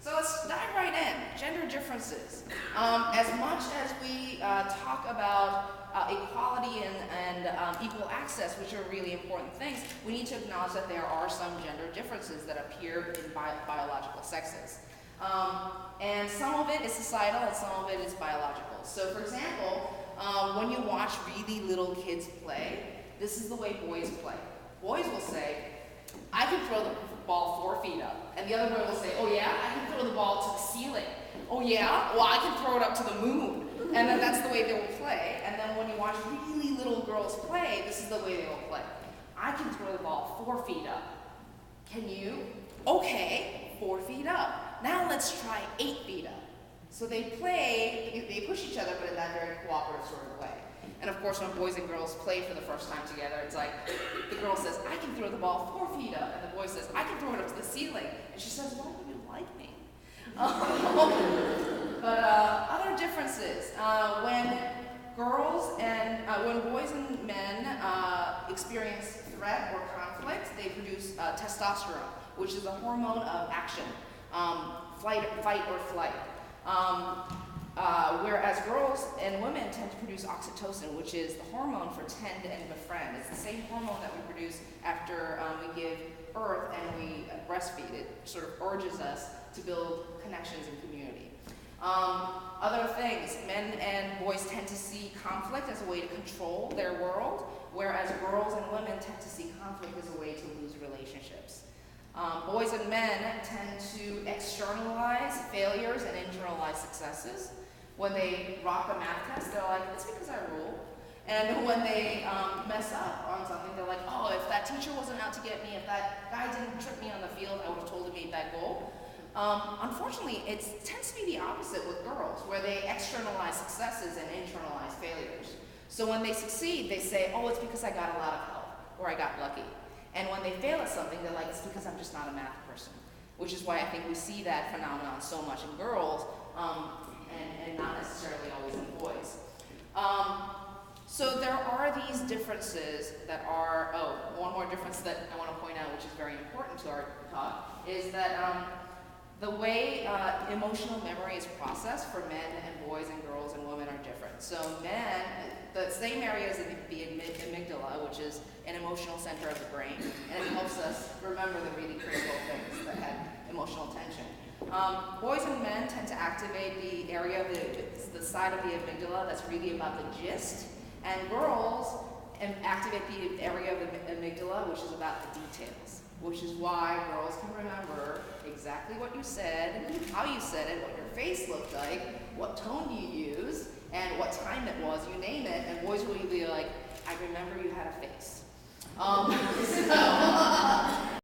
So let's dive right in. Gender differences. As much as we talk about equality and equal access, which are really important things, we need to acknowledge that there are some gender differences that appear in biological sexes. And some of it is societal and some of it is biological. So for example, when you watch really little kids play, this is the way boys play. Boys will say, I can throw the ball 4 feet up. And the other boy will say, oh yeah, I can throw the ball to the ceiling. Oh yeah, well I can throw it up to the moon. And then that's the way they will play. And then when you watch really little girls play, this is the way they will play. I can throw the ball 4 feet up. Can you? Okay, 4 feet up. Now let's try 8 feet up. So they play, they push each other, but in that very cooperative sort of way. And of course, when boys and girls play for the first time together, it's like, the girl says, I can throw the ball 4 feet up, and the boy says, I can throw it up to the ceiling. And she says, why don't you like me? But other differences, when boys and men experience threat or conflict, they produce testosterone, which is a hormone of action, fight or flight. Whereas girls and women tend to produce oxytocin, which is the hormone for tend and befriend. It's the same hormone that we produce after we give birth and we breastfeed. It sort of urges us to build connections and community. Other things, men and boys tend to see conflict as a way to control their world, whereas girls and women tend to see conflict as a way to lose relationships. Boys and men tend to externalize failures and internalize successes. When they rock a math test, they're like, it's because I rule. And when they mess up on something, they're like, oh, if that teacher wasn't out to get me, if that guy didn't trip me on the field, I would have told him he made that goal. Unfortunately, it tends to be the opposite with girls, where they externalize successes and internalize failures. So when they succeed, they say, oh, it's because I got a lot of help, or I got lucky. And when they fail at something, they're like, it's because I'm just not a math person. Which is why I think we see that phenomenon so much in girls, and not necessarily always in boys. So there are these differences that are, one more difference that I want to point out, which is very important to our talk, is that the way emotional memory is processed for men and boys and girls and women are different. So men, the same area as the amygdala, which is an emotional center of the brain, and it helps us remember the really critical things that had emotional tension. Boys and men tend to activate the area of the side of the amygdala that's really about the gist, and girls activate the area of the amygdala, which is about the details. Which is why girls can remember exactly what you said, how you said it, what your face looked like, what tone you used, and what time it was, you name it, and boys will be like, I remember you had a face.